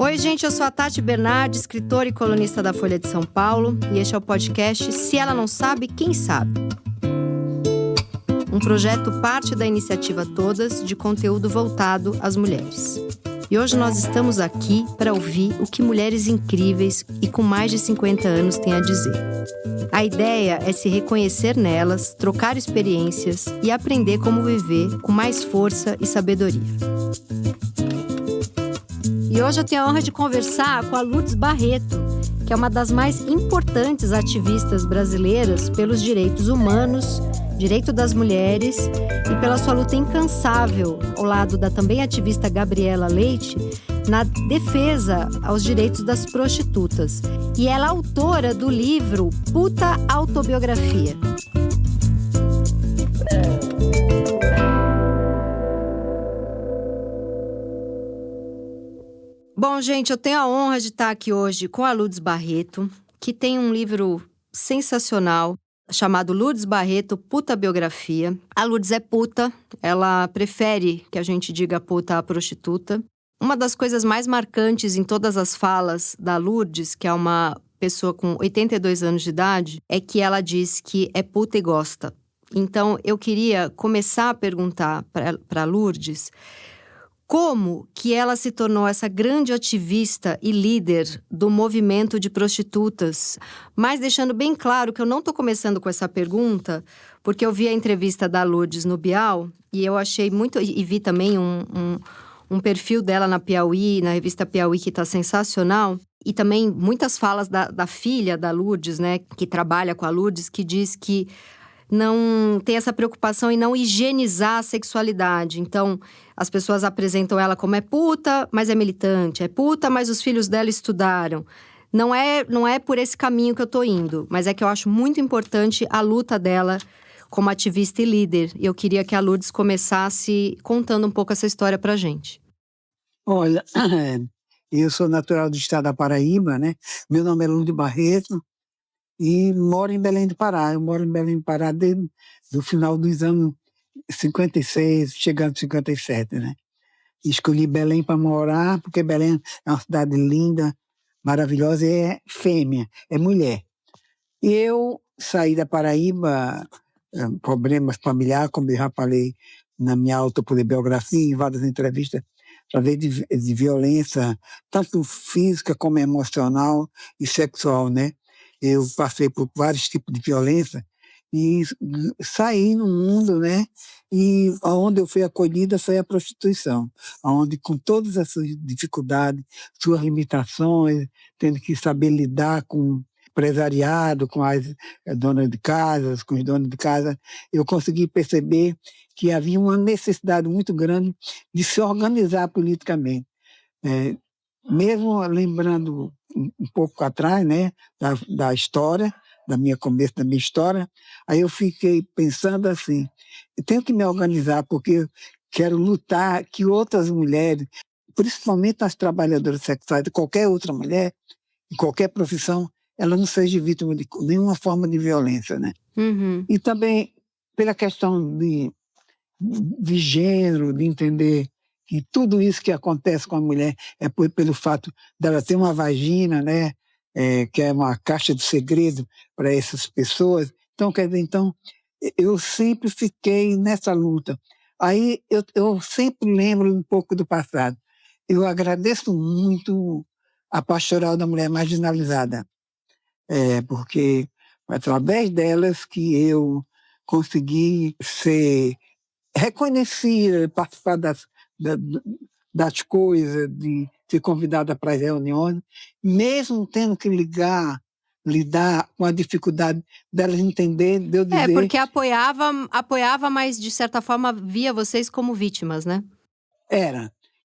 Oi, gente, eu sou a Tati Bernardi, escritora e colunista da Folha de São Paulo, e este é o podcast Se Ela Não Sabe, Quem Sabe? Um projeto parte da iniciativa Todas, de conteúdo voltado às mulheres. E hoje nós estamos aqui para ouvir o que mulheres incríveis e com mais de 50 anos têm a dizer. A ideia é se reconhecer nelas, trocar experiências e aprender como viver com mais força e sabedoria. E hoje eu tenho a honra de conversar com a Lourdes Barreto, que é uma das mais importantes ativistas brasileiras pelos direitos humanos, direito das mulheres e pela sua luta incansável ao lado da também ativista Gabriela Leite na defesa aos direitos das prostitutas. E ela é autora do livro Puta Autobiografia. Bom, gente, eu tenho a honra de estar aqui hoje com a Lourdes Barreto, que tem um livro sensacional chamado Lourdes Barreto, Puta Biografia. A Lourdes é puta, ela prefere que a gente diga puta a prostituta. Uma das coisas mais marcantes em todas as falas da Lourdes, que é uma pessoa com 82 anos de idade, é que ela diz que é puta e gosta. Então, eu queria começar a perguntar para a Lourdes como que ela se tornou essa grande ativista e líder do movimento de prostitutas. Mas deixando bem claro que eu não estou começando com essa pergunta, porque eu vi a entrevista da Lourdes no Bial e eu achei muito... E vi também um perfil dela na Piauí, na revista Piauí, que está sensacional. E também muitas falas da filha da Lourdes, né, que trabalha com a Lourdes, que diz que não tem essa preocupação em não higienizar a sexualidade. Então, as pessoas apresentam ela como é puta, mas é militante. É puta, mas os filhos dela estudaram. Não é por esse caminho que eu tô indo, mas é que eu acho muito importante a luta dela como ativista e líder. E eu queria que a Lourdes começasse contando um pouco essa história pra gente. Olha, eu sou natural do estado da Paraíba, né? Meu nome é Lourdes Barreto. E moro em Belém do Pará. Eu moro em Belém do Pará desde o final dos anos 56, chegando a 57, né? Escolhi Belém para morar, porque Belém é uma cidade linda, maravilhosa, e é fêmea, é mulher. E eu saí da Paraíba, problemas familiares, como eu já falei na minha autobiografia, em várias entrevistas, através de violência, tanto física como emocional e sexual, né? Eu passei por vários tipos de violência e saí no mundo, né? E onde eu fui acolhida foi a prostituição, onde com todas as suas dificuldades, suas limitações, tendo que saber lidar com o empresariado, com as donas de casa, com os donos de casa, eu consegui perceber que havia uma necessidade muito grande de se organizar politicamente. Mesmo lembrando um pouco atrás, né, da história, começo da minha história, aí eu fiquei pensando assim, eu tenho que me organizar porque eu quero lutar que outras mulheres, principalmente as trabalhadoras sexuais, qualquer outra mulher, em qualquer profissão, ela não seja vítima de nenhuma forma de violência, né? Uhum. E também pela questão de gênero, de entender que tudo isso que acontece com a mulher é pelo fato dela ter uma vagina, né, que é uma caixa de segredo para essas pessoas. Então, quer dizer, eu sempre fiquei nessa luta. Aí eu sempre lembro um pouco do passado. Eu agradeço muito a Pastoral da Mulher Marginalizada, porque através delas que eu consegui ser reconhecer, participar das coisas, de ser convidada para as reuniões, mesmo tendo que lidar com a dificuldade delas entender, de eu dizer... porque apoiava, mas de certa forma via vocês como vítimas, né?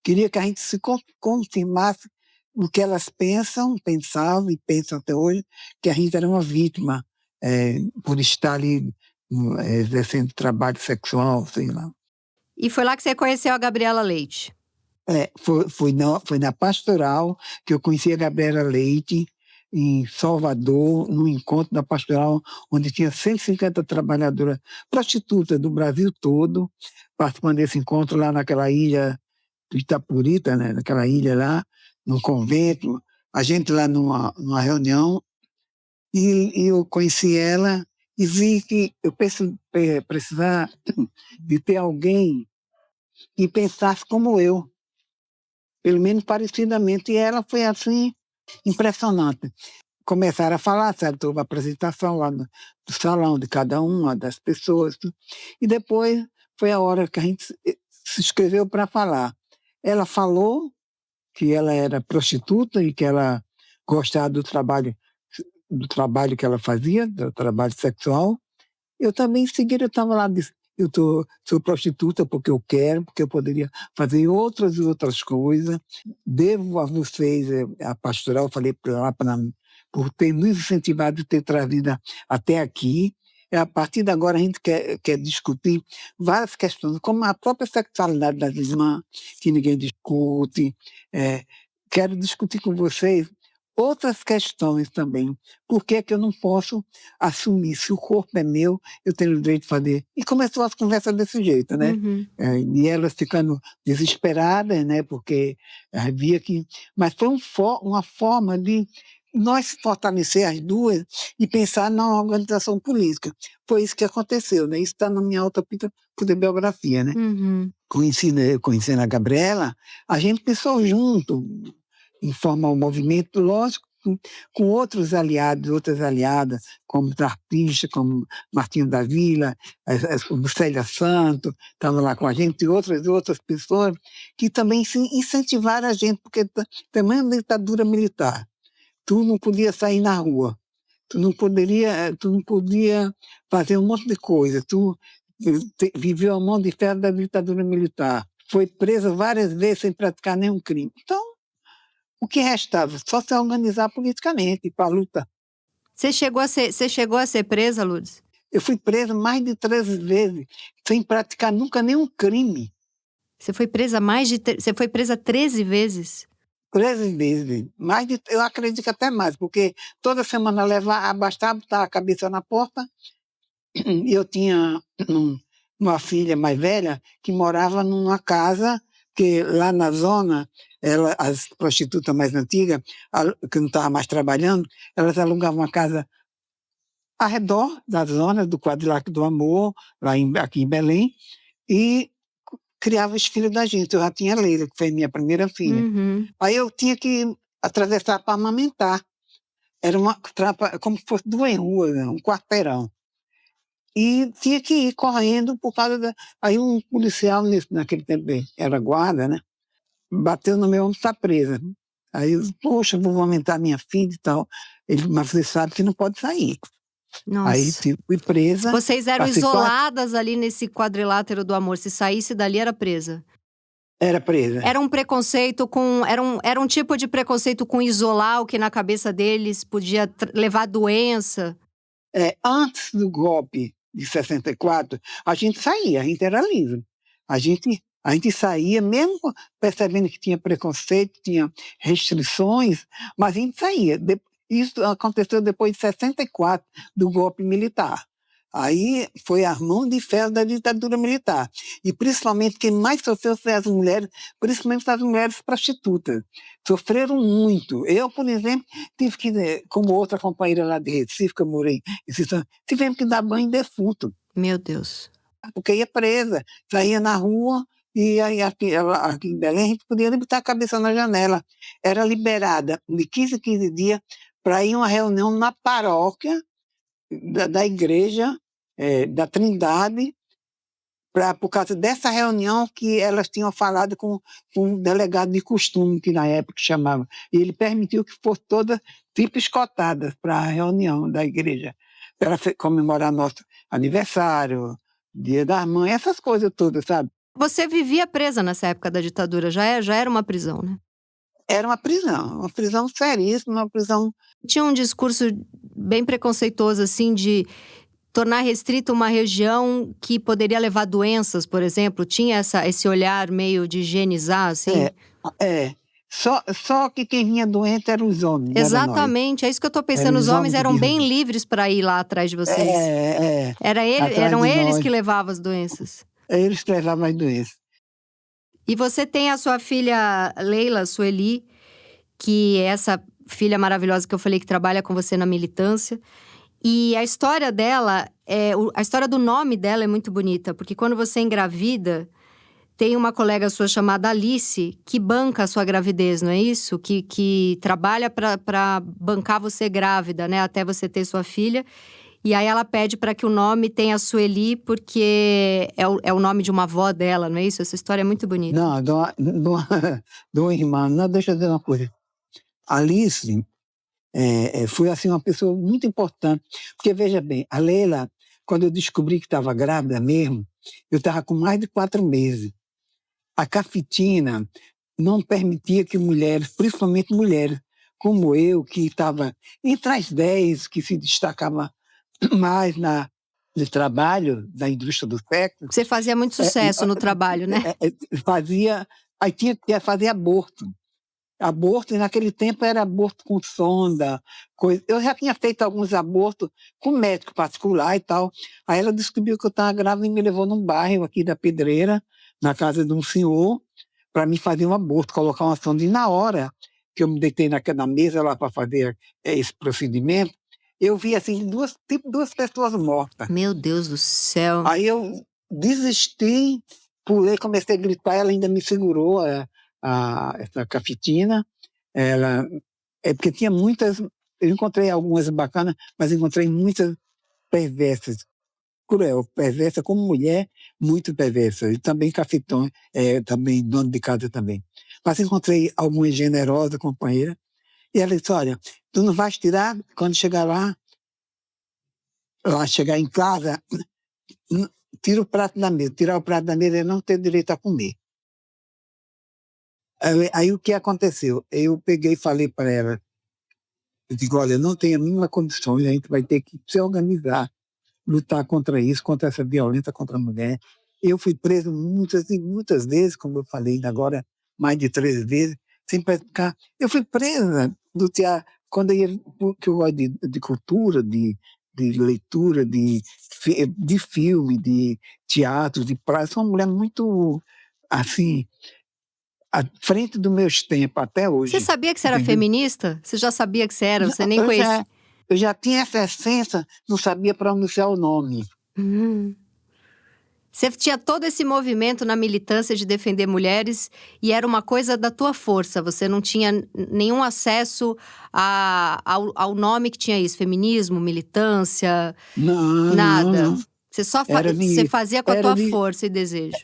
Queria que a gente se confirmasse o que elas pensavam e pensam até hoje, que a gente era uma vítima por estar ali exercendo trabalho sexual, sei lá. E foi lá que você conheceu a Gabriela Leite? Foi na Pastoral que eu conheci a Gabriela Leite, em Salvador, num encontro da Pastoral, onde tinha 150 trabalhadoras prostitutas do Brasil todo, participando desse encontro lá naquela ilha do Itapurita, né, naquela ilha lá, no convento, a gente lá numa reunião, e eu conheci ela e vi que eu precisava de ter alguém que pensasse como eu, pelo menos parecidamente, e ela foi assim, impressionante. Começaram a falar, sabe, teve uma apresentação lá no salão de cada uma das pessoas, e depois foi a hora que a gente se inscreveu para falar. Ela falou que ela era prostituta e que ela gostava do trabalho que ela fazia, do trabalho sexual. Eu também, em seguida, eu estava lá, disse, sou prostituta porque eu quero, porque eu poderia fazer outras e outras coisas. Devo a vocês, a pastoral, falei para ela, por ter nos incentivado a ter trazido até aqui. E a partir de agora a gente quer discutir várias questões, como a própria sexualidade das irmãs, que ninguém discute. Quero discutir com vocês outras questões também. Por que é que eu não posso assumir? Se o corpo é meu, eu tenho o direito de fazer. E começou as conversas desse jeito, né? Uhum. E elas ficando desesperadas, né? Porque via que... Mas foi uma forma de nós fortalecer as duas e pensar na organização política. Foi isso que aconteceu, né? Isso está na minha autobiografia, né? Uhum. Conhecendo a Gabriela, a gente pensou junto em formar um movimento, lógico, com outros aliados, outras aliadas, como os artistas, como Martinho da Vila, o Célia Santos, estavam lá com a gente, e outras pessoas que também se incentivaram a gente, porque também a ditadura militar, tu não podia sair na rua, tu não podia fazer um monte de coisa, tu viveu a mão de ferro da ditadura militar, foi presa várias vezes sem praticar nenhum crime. Então, o que restava? Só se organizar politicamente para a luta. Você chegou a ser presa, Lourdes? Eu fui presa mais de 13 vezes, sem praticar nunca nenhum crime. Você foi presa você foi presa 13 vezes? 13 vezes. Eu acredito que até mais, porque toda semana bastava botar a cabeça na porta, e eu tinha uma filha mais velha que morava numa casa, que lá na zona, as prostitutas mais antigas, que não estavam mais trabalhando, elas alugavam uma casa ao redor da zona do Quadrilátero do Amor, aqui em Belém, e criava os filhos da gente. Eu já tinha Leila, que foi minha primeira filha. Uhum. Aí eu tinha que atravessar para amamentar. Era como se fosse 2 ruas, né? Um quarteirão. E tinha que ir correndo por causa da... Aí um policial, naquele tempo era guarda, né? Bateu no meu ombro, está presa. Aí eu, poxa, vou aumentar minha filha e tal. Ele, mas você sabe que não pode sair. Aí Nossa. fui presa. Vocês eram passei isoladas ali nesse Quadrilátero do Amor. Se saísse dali, era presa. Era presa. Era um preconceito era um tipo de preconceito com isolar o que na cabeça deles podia levar doença. Antes do golpe de 64, a gente saía, a gente era livre. A gente saía, mesmo percebendo que tinha preconceito, tinha restrições, mas a gente saía. Isso aconteceu depois de 64, do golpe militar. Aí foi a mão de ferro da ditadura militar. E principalmente quem mais sofreu foi as mulheres, principalmente as mulheres prostitutas. Sofreram muito. Eu, por exemplo, tive que, como outra companheira lá de Recife, que eu morei em Recife, tivemos que dar banho em defunto, Meu Deus. porque ia presa, saía na rua, e aí aqui em Belém a gente podia botar a cabeça na janela. Era liberada de 15 em 15 dias para ir a uma reunião na paróquia da igreja da Trindade, por causa dessa reunião que elas tinham falado com um delegado de costume, que na época chamava. E ele permitiu que fosse todas tipo escotadas para a reunião da igreja, para comemorar nosso aniversário, Dia das Mães, essas coisas todas, sabe? Você vivia presa nessa época da ditadura, já era uma prisão, né? Era uma prisão seríssima, uma prisão... Tinha um discurso bem preconceituoso, assim, de tornar restrita uma região que poderia levar doenças, por exemplo. Tinha esse olhar meio de higienizar, assim? Só que quem vinha doente eram os homens. Exatamente, é isso que eu tô pensando. Os homens eram bem livres para ir lá atrás de vocês. Eram eles que levavam as doenças. Eles que levavam as doenças. E você tem a sua filha Leila, Sueli, que é essa filha maravilhosa que eu falei que trabalha com você na militância. E a história dela, a história do nome dela é muito bonita, porque quando você engravida, tem uma colega sua chamada Alice que banca a sua gravidez, não é isso? Que trabalha para bancar você grávida, né? Até você ter sua filha. E aí ela pede para que o nome tenha Sueli, porque é o nome de uma avó dela, não é isso? Essa história é muito bonita. Não, de uma irmã. Não, deixa eu dizer uma coisa. Alice foi assim uma pessoa muito importante. Porque, veja bem, a Leila, quando eu descobri que estava grávida mesmo, eu estava com mais de 4 meses. A cafetina não permitia que mulheres, principalmente mulheres como eu, que estava entre as 10 que se destacava mais no trabalho da indústria do sexo, Você fazia muito sucesso no trabalho, né? aí tinha que fazer aborto. Aborto, e naquele tempo era aborto com sonda, coisa. Eu já tinha feito alguns abortos com médico particular e tal. Aí ela descobriu que eu estava grávida e me levou num bairro aqui da Pedreira, na casa de um senhor, para me fazer um aborto, colocar uma sonda. E na hora que eu me deitei na mesa lá para fazer esse procedimento, eu vi assim duas pessoas mortas. Meu Deus do céu. Aí eu desisti, pulei, comecei a gritar, ela ainda me segurou, essa cafetina. Porque tinha muitas, eu encontrei algumas bacanas, mas encontrei muitas perversas, cruel, perversa como mulher, muito perversa, e também cafetão, também dono de casa também. Mas encontrei algumas generosas companheiras, e ela disse, olha, tu não vais tirar, quando chegar lá chegar em casa, tira o prato da mesa. Tirar o prato da mesa é não ter direito a comer. Aí o que aconteceu? Eu peguei e falei para ela, eu digo, olha, não tenho nenhuma condição, a gente vai ter que se organizar, lutar contra isso, contra essa violência contra a mulher. Eu fui preso muitas e muitas vezes, como eu falei agora, mais de 13 vezes, sem praticar. Eu fui presa do teatro, quando porque eu gosto de cultura, de leitura, de filme, de teatro, de praia. Sou uma mulher muito, assim, à frente dos meus tempos até hoje. Você sabia que você era entendeu? feminista? Você já sabia que você era? Você nem conhecia? Eu já tinha essa essência, não sabia pronunciar o nome. Você tinha todo esse movimento na militância de defender mulheres e era uma coisa da tua força. Você não tinha nenhum acesso ao nome que tinha isso, feminismo, militância, Não, nada. não. Você só Era você fazia com a tua de, força e desejo.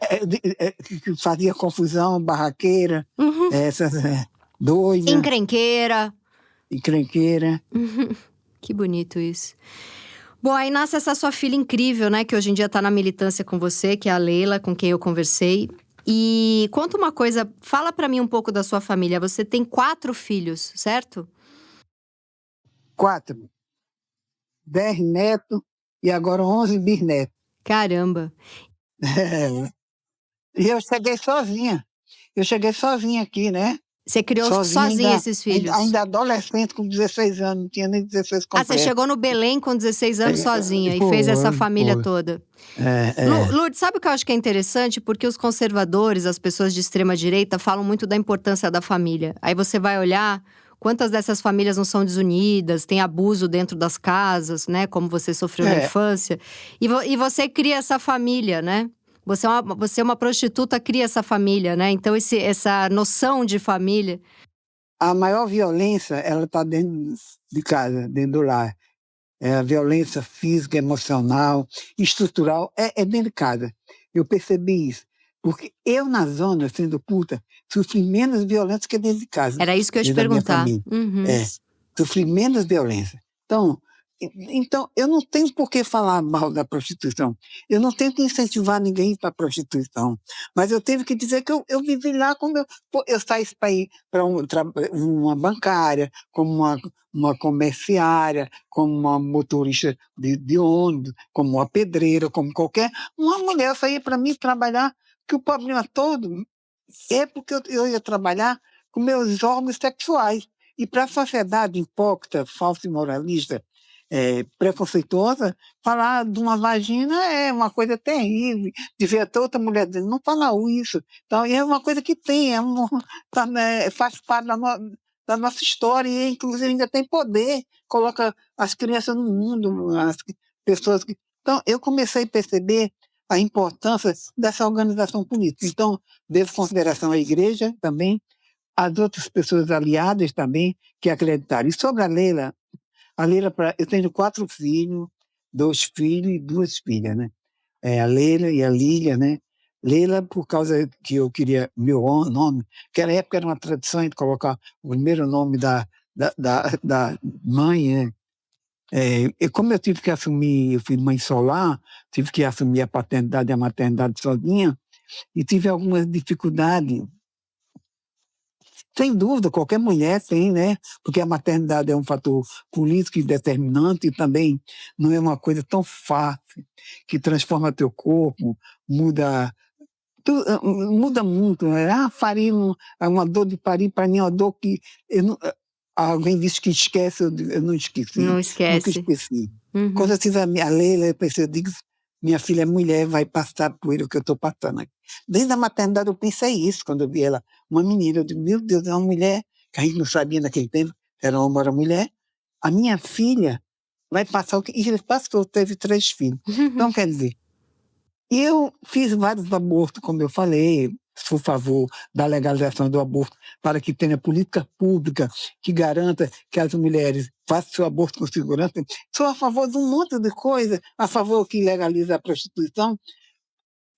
fazia confusão, barraqueira, essas doida, Encrenqueira. encrenqueira. Que bonito isso. Bom, aí nasce essa sua filha incrível, né? Que hoje em dia tá na militância com você, que é a Leila, com quem eu conversei. E conta uma coisa, fala pra mim um pouco da sua família. Você tem 4 filhos, certo? 4, 10 netos e agora 11 bisnetos. Caramba. E eu cheguei sozinha. Eu cheguei sozinha aqui, né? Você criou sozinha esses filhos? Ainda adolescente, com 16 anos, não tinha nem 16 completos. Você chegou no Belém com 16 anos sozinha e fez essa família toda. Lourdes, sabe o que eu acho que é interessante? Porque os conservadores, as pessoas de extrema direita, falam muito da importância da família. Aí você vai olhar quantas dessas famílias não são desunidas, tem abuso dentro das casas, né? Como você sofreu na infância. E você cria essa família, né? Você é uma prostituta, cria essa família, né? Então, essa noção de família… A maior violência, ela está dentro de casa, dentro do lar. A violência física, emocional, estrutural, é dentro de casa. Eu percebi isso. Porque eu, na zona, sendo puta, sofri menos violência que dentro de casa. Era isso que eu ia te perguntar. Sofri menos violência. Então, eu não tenho por que falar mal da prostituição. Eu não tenho que incentivar ninguém para a prostituição. Mas eu tive que dizer que eu vivi lá como eu saí para ir para uma bancária, como uma comerciária, como uma motorista de ônibus, como uma pedreira, como qualquer… Uma mulher saía para mim trabalhar, que o problema todo é porque eu ia trabalhar com meus órgãos sexuais. E para a sociedade hipócrita, falsa e moralista, preconceituosa, falar de uma vagina é uma coisa terrível, de ver até outra mulher dizendo, não fala isso. Então, é uma coisa que tem, faz parte da nossa história, e inclusive ainda tem poder, coloca as crianças no mundo, as pessoas que... Então, eu comecei a perceber a importância dessa organização política. Então, devo consideração à igreja também, as outras pessoas aliadas também, que acreditaram. E sobre a Leila, eu tenho 4 filhos, 2 filhos e 2 filhas, né? A Leila e a Lília, né? Leila, por causa que eu queria meu nome, que na época era uma tradição de colocar o primeiro nome da mãe, né? E como eu tive que assumir, eu fui mãe solar, tive que assumir a paternidade e a maternidade sozinha, e tive algumas dificuldades. Sem dúvida, qualquer mulher tem, né? Porque a maternidade é um fator político e determinante e também não é uma coisa tão fácil, que transforma teu corpo, muda, muda muito. Né? Uma dor de parir, para mim é uma dor que alguém disse que esquece, eu não esqueci. Não Nunca esquece. esqueci. Uhum. Quando eu tive a Leila, eu digo, minha filha é mulher, vai passar por o que eu estou passando aqui. Desde a maternidade eu pensei isso, quando eu vi ela, uma menina, eu digo, meu Deus, é uma mulher, que a gente não sabia naquele tempo, era homem ou era mulher. A minha filha vai passar o que... E ele passou, teve 3 filhos. Então, quer dizer, eu fiz vários abortos, como eu falei, sou a favor da legalização do aborto para que tenha política pública que garanta que as mulheres façam seu aborto com segurança. Sou a favor de um monte de coisa, a favor que legalize a prostituição.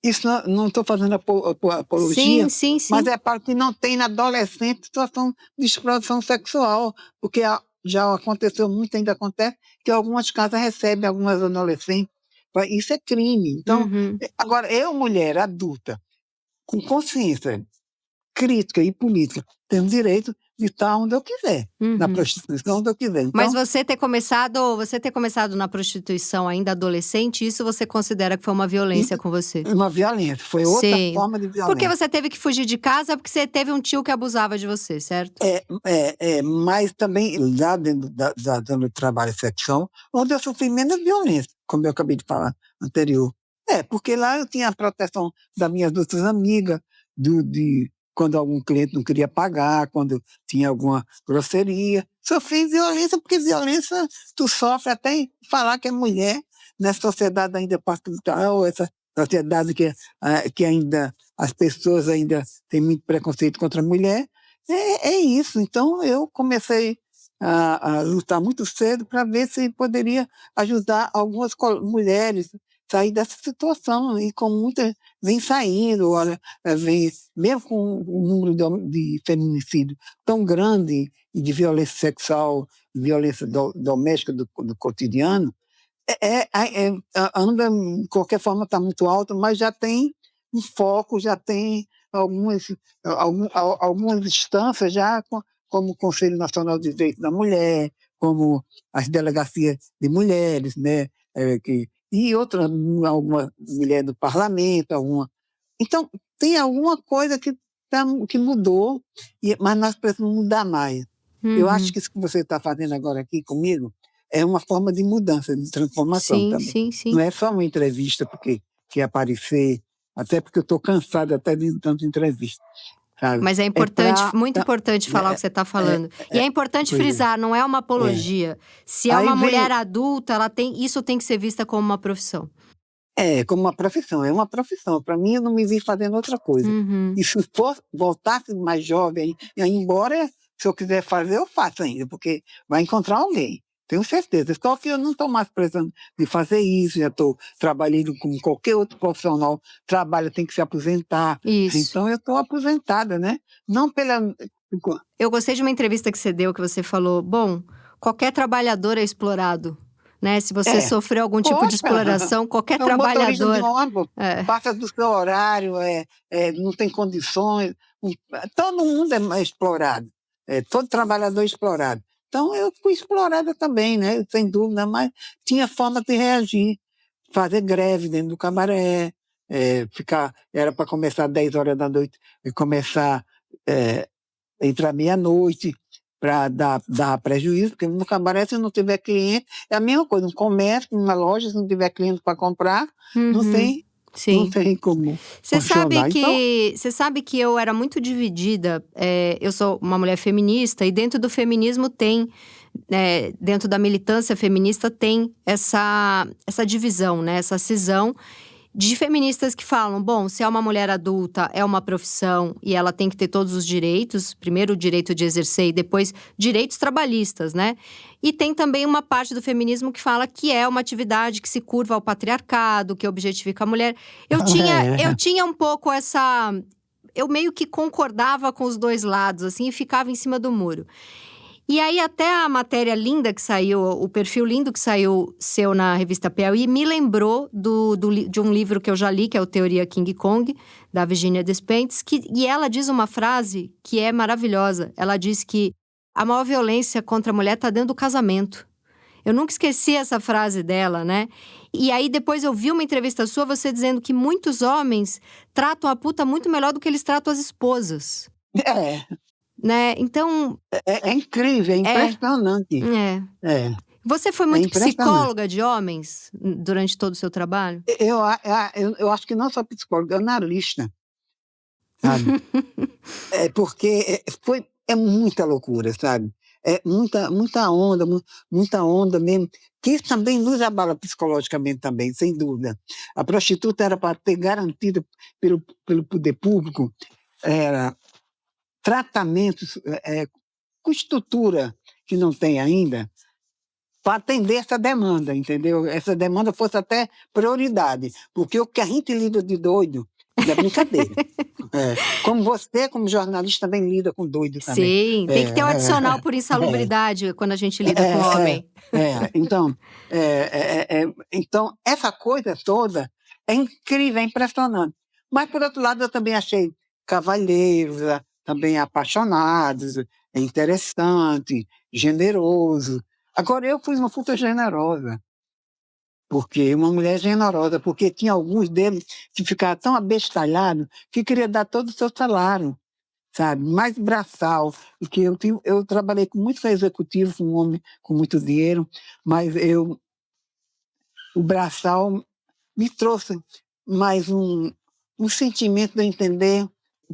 Isso não estou fazendo apologia, Sim. mas é para que não tenha na adolescente situação de exploração sexual, porque já aconteceu muito, ainda acontece, que algumas casas recebem algumas adolescentes. Isso é crime. Então, Uhum. agora, eu, mulher adulta, com consciência crítica e política, tenho direito de estar onde eu quiser, na Uhum. prostituição onde eu quiser. Então, Mas você ter começado na prostituição ainda adolescente, isso você considera que foi uma violência com você? uma violência, foi outra Sim. forma de violência. Porque você teve que fugir de casa porque você teve um tio que abusava de você, certo? Mas também lá dentro do trabalho sexual, onde eu sofri menos violência, como eu acabei de falar anterior. Porque lá eu tinha a proteção das minhas outras amigas, quando algum cliente não queria pagar, quando tinha alguma grosseria. Sofri violência, porque violência tu sofre até em falar que é mulher, nessa sociedade ainda patriarcal, essa sociedade que ainda as pessoas ainda têm muito preconceito contra a mulher. É isso. Então, eu comecei a lutar muito cedo para ver se poderia ajudar algumas mulheres a sair dessa situação. E com muitas vem saindo, olha, mesmo com o número de feminicídio tão grande e de violência sexual, violência doméstica do cotidiano, anda, de qualquer forma, está muito alto, mas já tem um foco, já tem algumas instâncias já, como o Conselho Nacional de Direitos da Mulher, como as delegacias de mulheres, né, e alguma mulher do parlamento, alguma. Então, tem alguma coisa que mudou, mas nós precisamos mudar mais. Eu acho Uhum. que isso que você está fazendo agora aqui comigo é uma forma de mudança, de transformação também. Sim. Não é só uma entrevista porque quer aparecer, até porque eu estou cansado até de tanta entrevista, sabe? Mas é importante, muito importante falar o que você está falando. E é importante pois é. frisar, não é uma apologia. Se é Aí uma vem- mulher adulta, isso tem que ser vista como uma profissão. Como uma profissão, é uma profissão. Para mim, eu não me vi fazendo outra coisa. Uhum. E se voltasse mais jovem, embora, se eu quiser fazer, eu faço ainda, porque vai encontrar alguém. Tenho certeza. Só que eu não estou mais precisando de fazer isso, já estou trabalhando como qualquer outro profissional trabalha, tem que se aposentar. Isso. Então, eu estou aposentada, né? Não pela... Eu gostei de uma entrevista que você deu, que você falou, bom, qualquer trabalhador é explorado, né? Se você sofreu algum tipo de Poxa, exploração, qualquer o motorista de trabalhador... ônibus passa do seu horário, não tem condições. Todo mundo é explorado. Todo trabalhador é explorado. Então, eu fui explorada também, né? Sem dúvida, mas tinha forma de reagir. Fazer greve dentro do cabaré, era para começar às 10 horas da noite e começar entrar meia-noite, para dar prejuízo, porque no cabaré, se não tiver cliente, é a mesma coisa, um comércio, uma loja, se não tiver cliente para comprar, não Uhum. tem não Sim. tem como Você sabe funcionar. Então, que eu era muito dividida. Eu sou uma mulher feminista e dentro do feminismo tem, dentro da militância feminista tem essa divisão, né? Essa cisão de feministas que falam, bom, se é uma mulher adulta, é uma profissão e ela tem que ter todos os direitos. Primeiro o direito de exercer e depois direitos trabalhistas, né? E tem também uma parte do feminismo que fala que é uma atividade que se curva ao patriarcado, que objetifica a mulher. Eu tinha, eu é, tinha um pouco essa... Eu meio que concordava com os dois lados, assim, e ficava em cima do muro. E aí, até a matéria linda que saiu, o perfil lindo que saiu seu na revista Piauí, me lembrou de um livro que eu já li, que é o Teoria King Kong, da Virginia Despentes, e ela diz uma frase que é maravilhosa. Ela diz que a maior violência contra a mulher está dentro do casamento. Eu nunca esqueci essa frase dela, né? E aí, depois eu vi uma entrevista sua, você dizendo que muitos homens tratam a puta muito melhor do que eles tratam as esposas, é, né? Então, é incrível, é é... impressionante. É. É, Você foi é muito impressionante. psicóloga de homens durante todo o seu trabalho? Eu acho que não sou psicóloga, analista, sabe? É porque é muita loucura, sabe? É muita onda mesmo, que isso também nos abala psicologicamente também, sem dúvida. A prostituta era para ter garantido pelo poder público era, tratamentos com estrutura que não tem ainda, para atender essa demanda, entendeu? Essa demanda fosse até prioridade, porque o que a gente lida de doido não é brincadeira. Como você, como jornalista, também lida com doido também. Sim, tem que ter um adicional por É, insalubridade quando a gente lida com é, homem. então, então, essa coisa toda é incrível, é impressionante. Mas, por outro lado, eu também achei cavalheiros, também apaixonados, interessante, generoso. Agora, eu fui uma puta generosa, porque uma mulher generosa, porque tinha alguns deles que ficavam tão abestalhados que queria dar todo o seu salário, sabe? Mais braçal, porque eu trabalhei com muitos executivos, um homem com muito dinheiro, mas o braçal me trouxe mais um sentimento de eu entender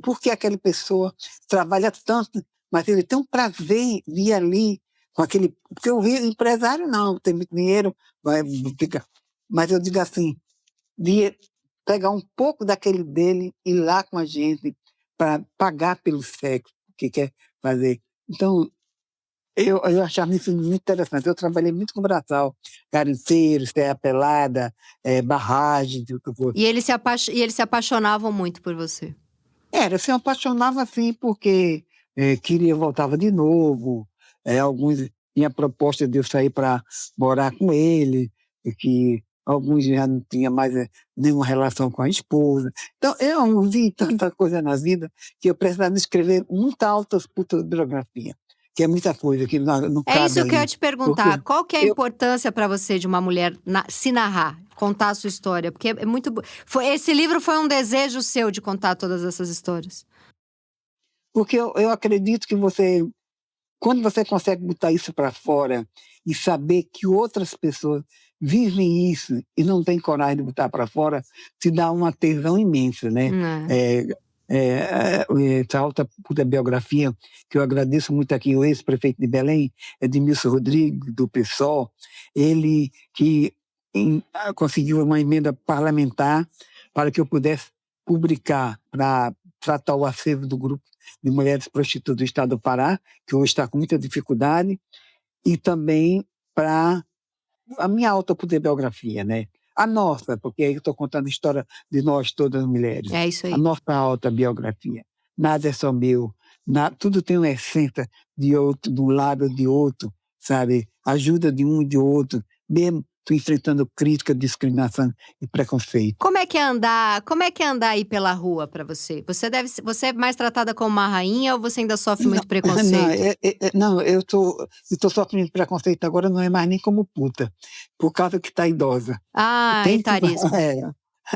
por que aquela pessoa trabalha tanto, mas ele tem um prazer de ir ali com aquele... Porque o empresário não, tem muito dinheiro, vai ficar... Mas eu digo assim, de pegar um pouco daquele dele e ir lá com a gente para pagar pelo sexo que quer fazer. Então, eu achava isso muito interessante. Eu trabalhei muito com braçal, garimpeiro, serra pelada, barragem, tudo coisa. E eles se apaixonavam muito por você. Era, eu se apaixonava assim porque queria, voltava de novo. Alguns tinham proposta de eu sair para morar com ele, e que alguns já não tinham mais nenhuma relação com a esposa. Então, eu vi tanta coisa na vida que eu precisava escrever muita autobiografia, que é muita coisa que não É cabe isso que eu ia ali. te perguntar. Porque Qual que é a eu, importância para você de uma mulher se narrar, contar a sua história? Porque é muito... Esse livro foi um desejo seu de contar todas essas histórias. porque eu acredito que você, quando você consegue botar isso para fora e saber que outras pessoas vivem isso e não têm coragem de botar para fora, te dá uma tesão imensa, né? É. Essa alta puta biografia, que eu agradeço muito aqui, o ex-prefeito de Belém, Edmilson Rodrigues, do PSOL, ele que conseguiu uma emenda parlamentar para que eu pudesse publicar, para tratar o acervo do grupo de mulheres prostitutas do estado do Pará, que hoje está com muita dificuldade, e também para a minha autobiografia, né? A nossa, porque aí eu estou contando a história de nós, todas as mulheres. É isso A aí. nossa autobiografia. Nada é só meu. Tudo tem uma essência de outro, de um lado ou de outro, sabe? Ajuda de um e de outro, mesmo tu enfrentando crítica, discriminação e preconceito. Como é que é andar aí pela rua para você? Você é mais tratada como uma rainha ou você ainda sofre Não, muito não, preconceito? não, eu tô sofrendo preconceito agora, não é mais nem como puta, por causa que está idosa. Ah, Tem que, etarismo.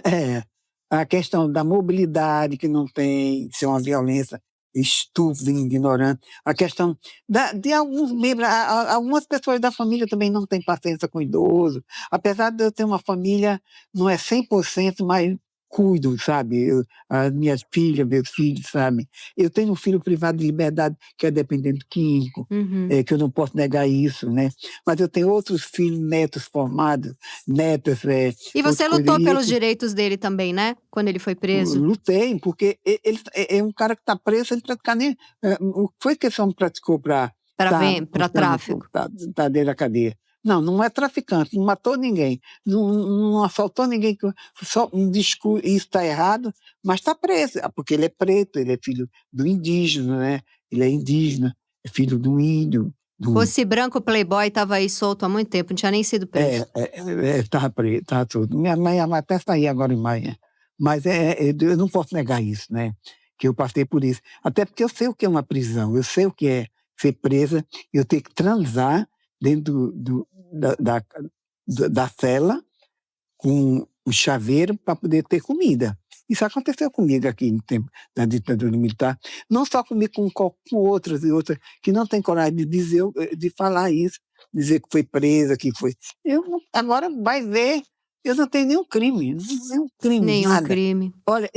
é, a questão da mobilidade que não tem, ser uma violência estúpida, ignorante, a questão de alguns membros, algumas pessoas da família também não têm paciência com idoso, apesar de eu ter uma família, não é 100%, mas cuido, sabe? As minhas filhas, meus filhos, sabe? Eu tenho um filho privado de liberdade que é dependente químico, que eu não posso negar isso, né? Mas eu tenho outros filhos, netos formados, netas, E outra você coisa. lutou E pelos direitos dele também, né? Quando ele foi preso. lutei, porque ele é um cara que está preso, ele praticamente. O que foi que esse homem praticou para estar Para tráfico. tá dentro da cadeia? Não, não é traficante, não matou ninguém, não assaltou ninguém, só um discurso, isso está errado, mas está preso, porque ele é preto, ele é filho do indígena, né? Ele é indígena, é filho de um índio. Fosse branco playboy, estava aí solto há muito tempo, não tinha nem sido preso. Estava preso, estava tudo. Minha mãe até sair agora em maio. Mas eu não posso negar isso, né? Que eu passei por isso. Até porque eu sei o que é uma prisão, eu sei o que é ser presa, eu ter que transar dentro da cela com um chaveiro para poder ter comida. Isso aconteceu comigo aqui no tempo da ditadura militar. Não só comigo, com outras e outras que não têm coragem de dizer, de falar isso, dizer que foi presa, que foi. Agora vai ver, eu não tenho nenhum crime, Nenhum nada. crime. Olha,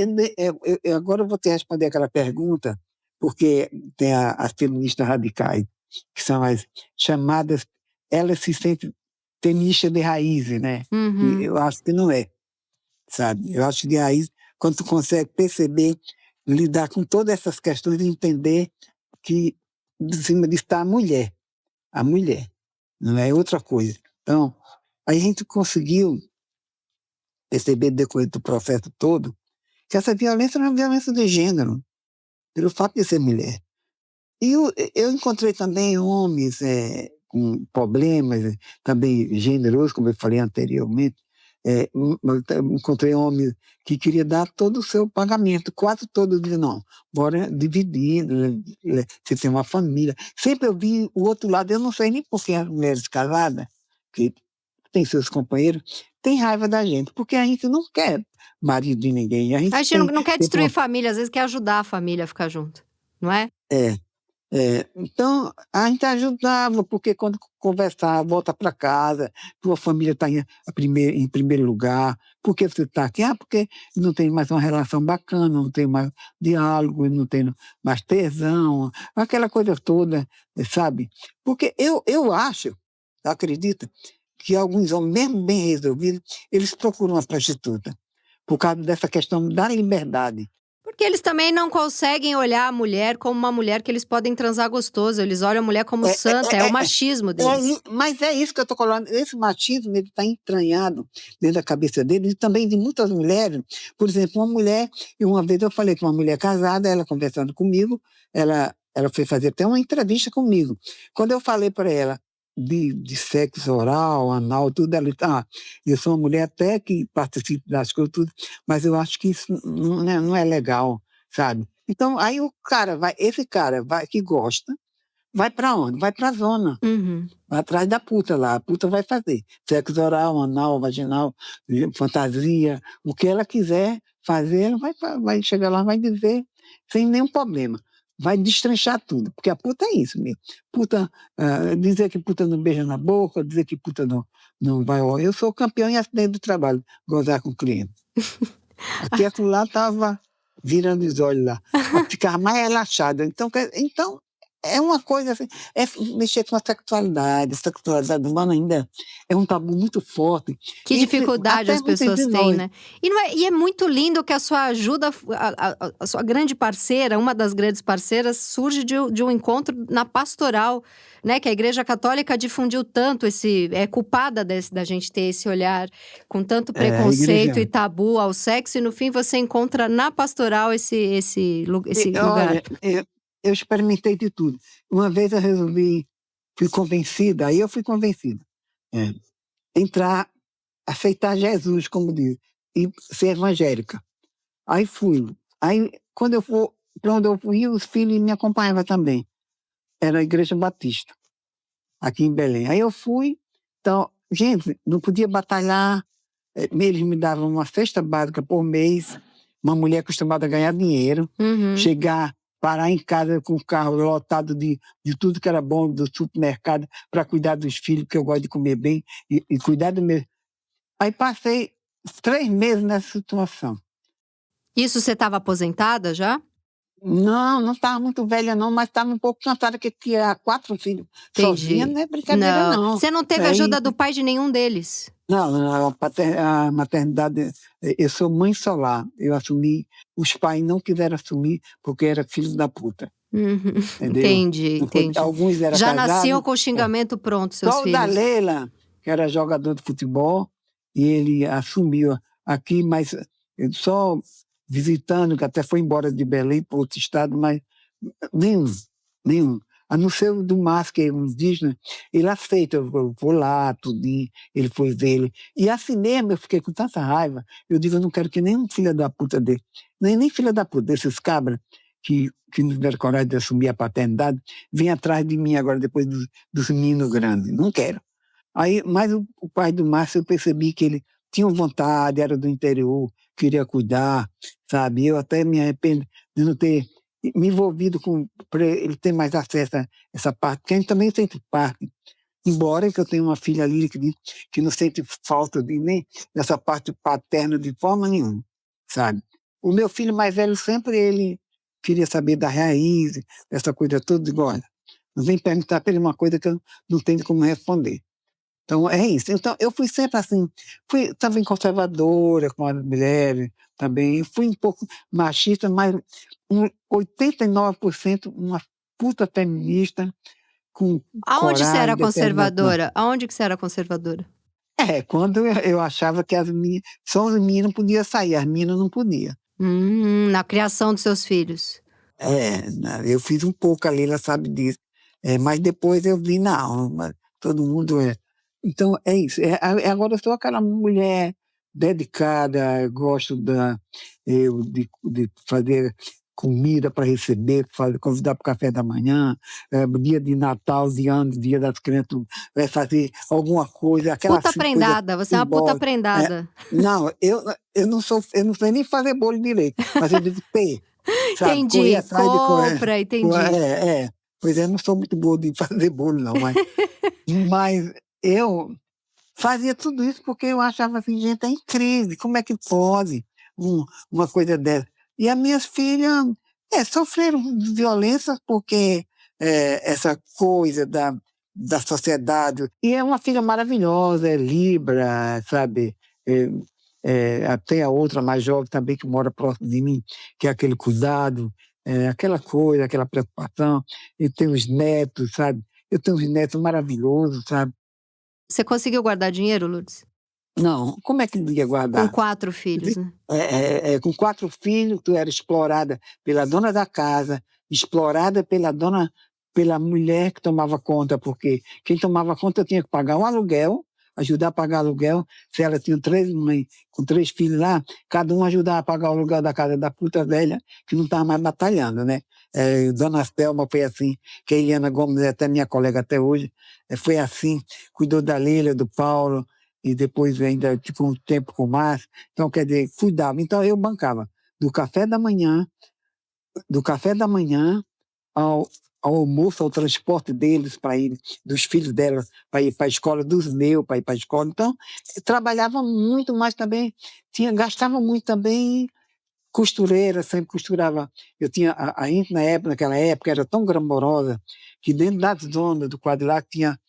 agora eu vou te responder aquela pergunta, porque tem as feministas radicais, que são as chamadas, elas se sentem feministas de raiz, né? E eu acho que não é, sabe? Eu acho que de raiz, quando tu consegue perceber, lidar com todas essas questões e entender que de cima disso está a mulher, não é outra coisa. Então, a gente conseguiu perceber depois do processo todo que essa violência não é uma violência de gênero, pelo fato de ser mulher. E eu encontrei também homens com problemas, também generosos, como eu falei anteriormente. Encontrei homens que queriam dar todo o seu pagamento, quase todo, dizendo, não, bora dividir, você tem uma família. Sempre eu vi o outro lado, eu não sei nem por que as mulheres casadas, que têm seus companheiros, têm raiva da gente, porque a gente não quer marido de ninguém. A A gente gente não quer destruir família, às vezes quer ajudar a família a ficar junto, não é? Então, a gente ajudava, porque quando conversava, volta para casa, tua família está em primeiro lugar, por que você está aqui? Porque não tem mais uma relação bacana, não tem mais diálogo, não tem mais tesão, aquela coisa toda, sabe? Porque eu acho, acredito, que alguns homens, mesmo bem resolvidos, eles procuram uma prostituta, por causa dessa questão da liberdade. Porque eles também não conseguem olhar a mulher como uma mulher que eles podem transar gostoso. Eles olham a mulher como santa, é o machismo deles. Mas é isso que eu estou falando. Esse machismo está entranhado dentro da cabeça dele e também de muitas mulheres. Por exemplo, uma mulher, e uma vez eu falei com uma mulher casada, ela conversando comigo, ela foi fazer até uma entrevista comigo. Quando eu falei para ela de sexo oral, anal, tudo, ela disse, eu sou uma mulher até que participo das coisas, tudo, mas eu acho que isso não é legal, sabe? Então, aí esse cara que gosta, vai para onde? Vai para a zona. Vai atrás da puta lá. A puta vai fazer sexo oral, anal, vaginal, fantasia, o que ela quiser fazer, ela vai chegar lá, vai dizer sem nenhum problema. Vai destrinchar tudo, porque a puta é isso mesmo. Puta, dizer que puta não beija na boca, dizer que puta não vai. Eu sou campeão em acidente do trabalho, gozar com o cliente. Aqui aquilo lá estava virando os olhos lá, ficava mais relaxada. Então, é uma coisa assim, é mexer com a sexualidade humana ainda é um tabu muito forte. Que dificuldade as pessoas têm, né? E é muito lindo que a sua ajuda, a sua grande parceira, uma das grandes parceiras, surge de um encontro na pastoral, né? Que a Igreja Católica difundiu tanto é culpada da gente ter esse olhar com tanto preconceito e tabu ao sexo, e no fim você encontra na pastoral esse lugar. Olha, eu experimentei de tudo. Uma vez eu fui convencida, aceitar Jesus, como diz, e ser evangélica. Aí fui. Aí, quando eu fui, para onde eu fui, os filhos me acompanhavam também. Era a Igreja Batista, aqui em Belém. Aí eu fui, então, gente, não podia batalhar, eles me davam uma cesta básica por mês, uma mulher acostumada a ganhar dinheiro, parar em casa com o carro lotado de tudo que era bom do supermercado para cuidar dos filhos, porque eu gosto de comer bem e cuidar do meu. Aí passei 3 meses nessa situação. Isso você estava aposentada já? Não estava muito velha não, mas estava um pouco cansada, que tinha 4 filhos sozinha, Entendi. não é brincadeira Não. não. Você não teve ajuda do pai de nenhum deles? Não, a maternidade, eu sou mãe solar, eu assumi, os pais não quiseram assumir porque era filho da puta, Uhum. entendeu? Entendi. Alguns eram Já casados. nasciam com o xingamento pronto, seus Só o da filhos? Leila, que era jogador de futebol, e ele assumiu aqui, mas só visitando, que até foi embora de Belém para outro estado, mas nenhum. A não ser o do Márcio, que é um indígena, ele aceita, eu vou lá, tudinho, ele foi ver ele. E assim mesmo, eu fiquei com tanta raiva, eu digo, eu não quero que nenhum filho da puta dele, nem filha da puta desses cabras, que não tiveram coragem de assumir a paternidade, vem atrás de mim agora, depois dos meninos grandes. Não quero. Aí, mas o pai do Márcio, eu percebi que ele tinha vontade, era do interior, queria cuidar, sabe? Eu até me arrependo de não ter me envolvido para ele ter mais acesso a essa parte, porque a gente também sente parte. Embora que eu tenha uma filha ali que não sente falta de nem dessa parte paterna de forma nenhuma, sabe? O meu filho mais velho sempre ele queria saber da raiz, dessa coisa toda, digo, olha, não vem perguntar para ele uma coisa que eu não tenho como responder. Então, é isso. Então, eu fui sempre assim, fui também conservadora com as mulheres, também, fui um pouco machista, mas 89% uma puta feminista, com Aonde você coragem, era determinação. conservadora? Aonde que você era conservadora? Quando eu achava que só as meninas podiam sair, as meninas não podiam. Na criação dos seus filhos. Eu fiz um pouco ali, ela sabe disso. Mas depois eu vi, não, mas todo mundo é. Então, é isso. Agora eu sou aquela mulher dedicada, eu gosto de fazer comida para receber, convidar para o café da manhã, dia de Natal, de ano, dia das crianças, fazer alguma coisa, aquela Puta assim, coisa prendada, você é uma puta simbólica. prendada. Não, eu não sei nem fazer bolo direito, mas eu digo, sabe, correr Entendi, atrás de correr. compra, entendi. Pois é, não sou muito boa de fazer bolo, não, mas eu fazia tudo isso porque eu achava assim, gente, é incrível, como é que pode uma coisa dessa? E as minhas filhas sofreram violência porque essa coisa da sociedade. E é uma filha maravilhosa, é Libra, sabe? Tem a outra mais jovem também que mora próximo de mim, que é aquele cuidado, aquela coisa, aquela preocupação. E tem os netos, sabe? Eu tenho uns netos maravilhosos, sabe? Você conseguiu guardar dinheiro, Lourdes? Não, como é que não ia Com guardar? 4 filhos, né? Com 4 filhos, tu era explorada pela dona da casa, explorada pela mulher que tomava conta, porque quem tomava conta tinha que pagar um aluguel, ajudar a pagar aluguel. Se ela tinha 3 mães com 3 filhos lá, cada um ajudava a pagar o aluguel da casa da puta velha, que não estava mais batalhando, né? Dona Selma foi assim, que a Eliana Gomes é até minha colega até hoje, foi assim, cuidou da Leila, do Paulo, e depois ainda ficou um tempo com o Márcio. Então, quer dizer, cuidava. Então, eu bancava do café da manhã ao almoço, ao transporte deles para ir, dos filhos dela, para ir para a escola, dos meus para ir para a escola. Então, eu trabalhava muito, mas também gastava muito também costureira, sempre costurava. Eu tinha a Inti, naquela época, era tão glamourosa que dentro da zona do quadrilátero tinha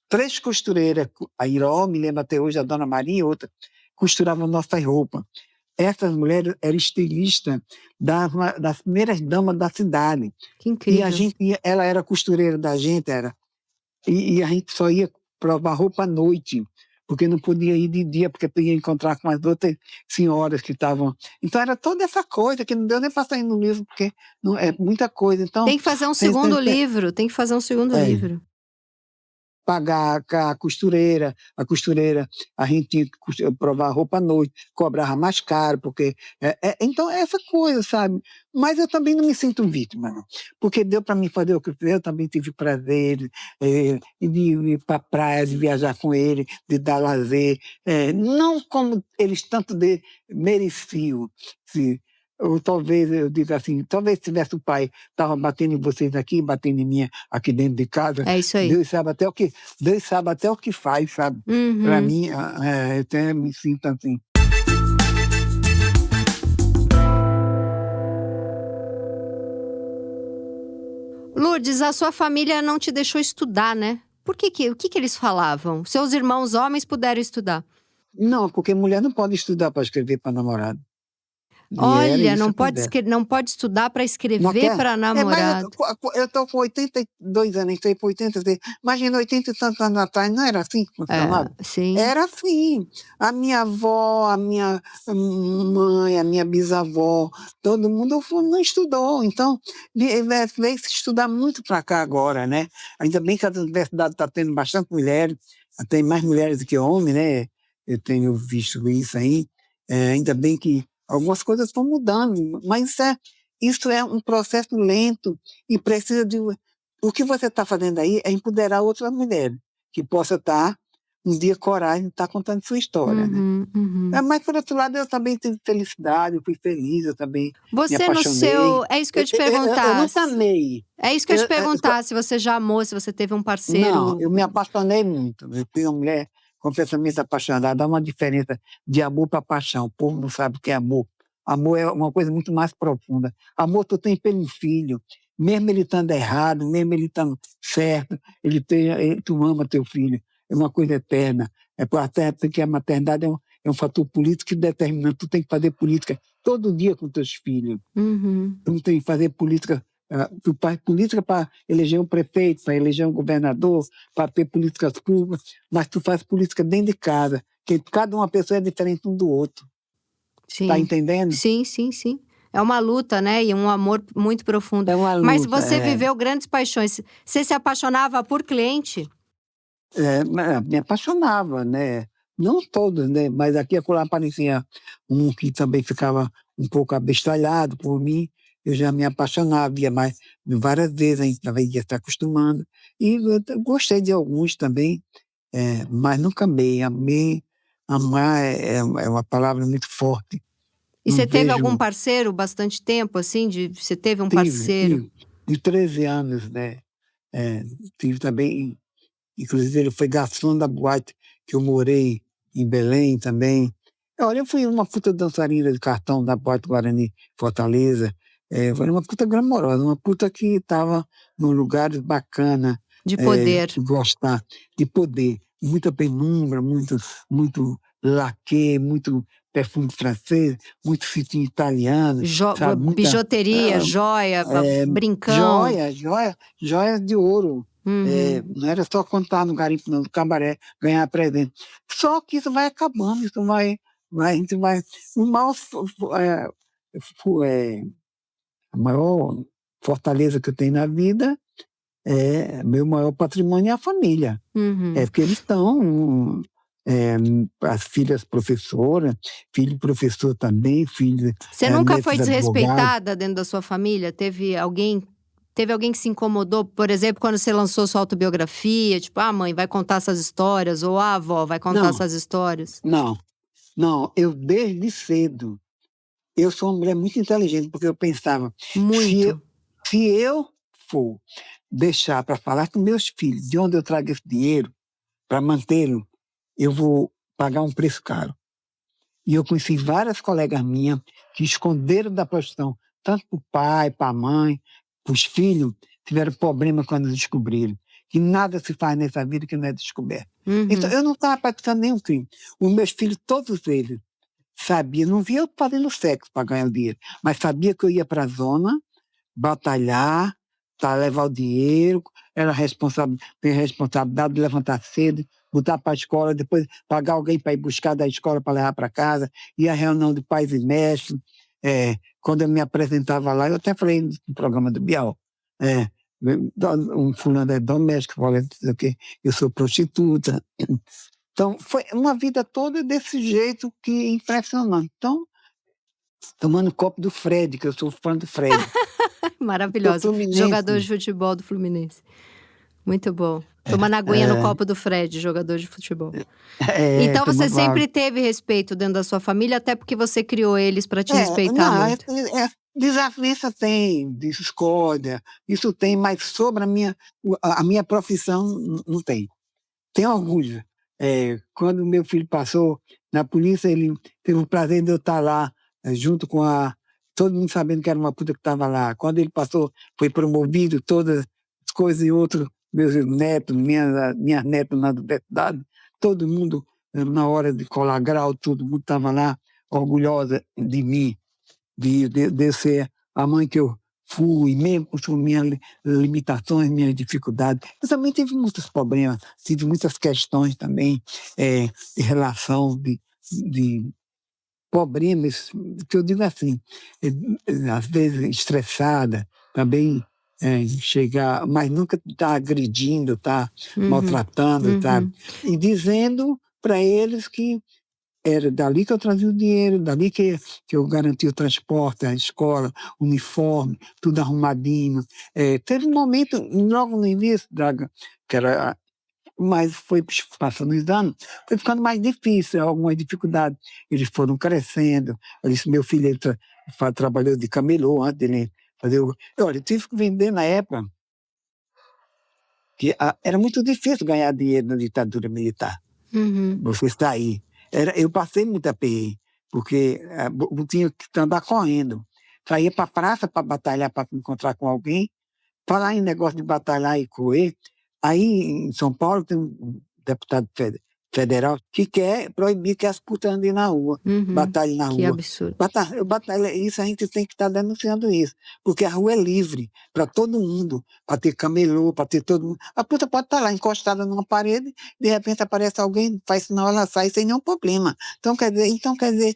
3 costureiras, a Iró, me lembro até hoje, a Dona Maria e outra, costuravam nossas roupas. Essas mulheres eram estilistas das primeiras damas da cidade. Que E incrível. ela era costureira da gente, e a gente só ia provar roupa à noite, porque não podia ir de dia, porque ia encontrar com as outras senhoras que estavam. Então era toda essa coisa que não deu nem para sair no livro, porque não, é muita coisa. Então, Tem que fazer um segundo livro, tem que fazer um segundo é, livro. pagar a costureira, a gente tinha que provar roupa à noite, cobrava mais caro, porque. Então, é essa coisa, sabe? Mas eu também não me sinto vítima, não. Porque deu para mim fazer o que eu fiz, eu também tive prazer de ir para a praia, de viajar com ele, de dar lazer, não como eles tanto mereciam. Ou talvez, eu diga assim, talvez se tivesse o pai, estava batendo em vocês aqui, batendo em mim aqui dentro de casa. É isso aí. Deus sabe até o que faz, sabe? Para mim, eu até me sinto assim. Lourdes, a sua família não te deixou estudar, né? O que eles falavam? Seus irmãos homens puderam estudar. Não, porque mulher não pode estudar para escrever para namorado. E era Olha, isso não a pode, conversa. não pode estudar para Não escrever quer? para Mas namorado. eu estou com 82 anos, entrei por 86. Imagina, 80 e tantos anos atrás, não era assim que funcionava? Sim. Era assim. A minha avó, a minha mãe, a minha bisavó, todo mundo não estudou. Então, veio se estudar muito para cá agora, né? Ainda bem que a universidade está tendo bastante mulheres, tem mais mulheres do que homens, né? Eu tenho visto isso aí. Ainda bem que algumas coisas estão mudando, mas isso é um processo lento e precisa de. O que você está fazendo aí é empoderar outras mulheres, que possa estar, um dia, coragem de estar contando sua história, né? Mas, por outro lado, eu também tive felicidade, eu fui feliz, eu também me Você no apaixonei. seu. É isso que eu ia te Eu perguntar. nunca amei. É isso que eu ia te perguntar, se você já amou, se você teve um Não, parceiro. eu me apaixonei muito. Eu fui uma mulher completamente apaixonada. Há uma diferença de amor para paixão. O povo não sabe o que é amor. Amor é uma coisa muito mais profunda. Amor tu tem pelo filho. Mesmo ele estando errado, mesmo ele estando certo, tu ama teu filho. É uma coisa eterna. Até porque a maternidade é um fator político que determina. Tu tem que fazer política todo dia com teus filhos. Tu não tem que fazer política. Tu faz política para eleger um prefeito, para eleger um governador, para ter políticas públicas, mas tu faz política dentro de casa, que cada uma pessoa é diferente um do outro. Sim. Tá entendendo? Sim. É uma luta, né? E um amor muito profundo. É uma luta. Mas você viveu grandes paixões. Você se apaixonava por cliente? Me apaixonava, né? Não todos, né? Mas aqui e acolá aparecia um que também ficava um pouco abestalhado por mim. Eu já me apaixonava, via mais várias vezes, a gente ia se acostumando. E eu gostei de alguns também, mas nunca amei. Amar é uma palavra muito forte. E Não você teve algum vejo. parceiro bastante tempo, assim? Você teve um parceiro? Tive, de 13 anos, né? Tive também. Inclusive, ele foi garçom da boate que eu morei em Belém também. Olha, eu fui uma puta dançarina de cartão da boate Guarani Fortaleza. Foi uma puta glamourosa, uma puta que estava num lugar bacana, De poder. gostar de poder. Muita penumbra, muito laque, muito perfume francês, muito fitinho italiano, sabe? Bijuteria, joia, brincão. Joias de ouro. Não era só quando estava no garimpo, não, no cabaré, ganhar presente. Só que isso vai acabando, a gente vai. O maior, a maior fortaleza que eu tenho na vida meu maior patrimônio é a família. Porque eles estão. As filhas professoras, filho professor também, filho Você nunca foi netos advogados. desrespeitada dentro da sua família? Teve alguém que se incomodou, por exemplo, quando você lançou sua autobiografia? Tipo, mãe, vai contar essas histórias? Ou a avó vai contar essas histórias? Não, eu desde cedo. Eu sou uma mulher muito inteligente, porque eu pensava, Muito. se eu for deixar para falar com meus filhos de onde eu trago esse dinheiro para mantê-lo, eu vou pagar um preço caro. E eu conheci várias colegas minhas que esconderam da prostituição, tanto para o pai, para a mãe, para os filhos, tiveram problema quando descobriram. Que nada se faz nessa vida que não é descoberto. Então, eu não estava praticando nenhum crime. Os meus filhos, todos eles, sabiam, não via eu fazendo sexo para ganhar dinheiro, mas sabia que eu ia para a zona, batalhar, levar o dinheiro, era tem responsabilidade de levantar cedo, botar para a escola, depois pagar alguém para ir buscar da escola para levar para casa, ir à reunião de pais e mestres. Quando eu me apresentava lá, eu até falei no programa do Bial, um fulano é doméstico, falei que eu sou prostituta. Então, foi uma vida toda desse jeito que impressionante. Então, tomando copo do Fred, que eu sou fã do Fred. Maravilhoso. Jogador de futebol do Fluminense. Muito bom. Tomando aguinha no copo do Fred, jogador de futebol. Então você sempre teve respeito dentro da sua família, até porque você criou eles para te respeitar muito. Desavença tem, discórdia, isso tem, mas sobre a minha profissão não tem. Tem orgulho. Quando meu filho passou na polícia, ele teve o prazer de eu estar lá, junto com todo mundo sabendo que era uma puta que estava lá. Quando ele passou, foi promovido, todas coisas e outras, meus netos, minhas netas na universidade, todo mundo, na hora de colar grau, todo mundo estava lá orgulhosa de mim, de ser a mãe que eu fui, mesmo com minhas limitações, minhas dificuldades. Eu também tive muitos problemas, tive muitas questões também de relação, de problemas, que eu digo assim, às vezes estressada, também chegar, mas nunca tá agredindo, tá maltratando, sabe? E dizendo para eles que era dali que eu trazia o dinheiro, dali que eu garantia o transporte, a escola, uniforme, tudo arrumadinho. Teve um momento, logo no início, Draga, que era, mas foi passando os anos, foi ficando mais difícil, algumas dificuldades. Eles foram crescendo. Meu filho trabalhou de camelô antes dele fazer o... Olha, eu tive que vender na época, que era muito difícil ganhar dinheiro na ditadura militar. Você está aí. Eu passei muito aperreio, porque eu tinha que andar correndo. Saía para a praça para batalhar, para encontrar com alguém. Falar em negócio de batalhar e correr, aí em São Paulo tem um deputado federal que quer proibir que as putas andem na rua, batalhem na rua. Que absurdo. Isso a gente tem que estar denunciando isso, porque a rua é livre para todo mundo, para ter camelô, para ter todo mundo. A puta pode estar lá encostada numa parede, de repente aparece alguém, faz sinal, ela sai sem nenhum problema. Então, quer dizer,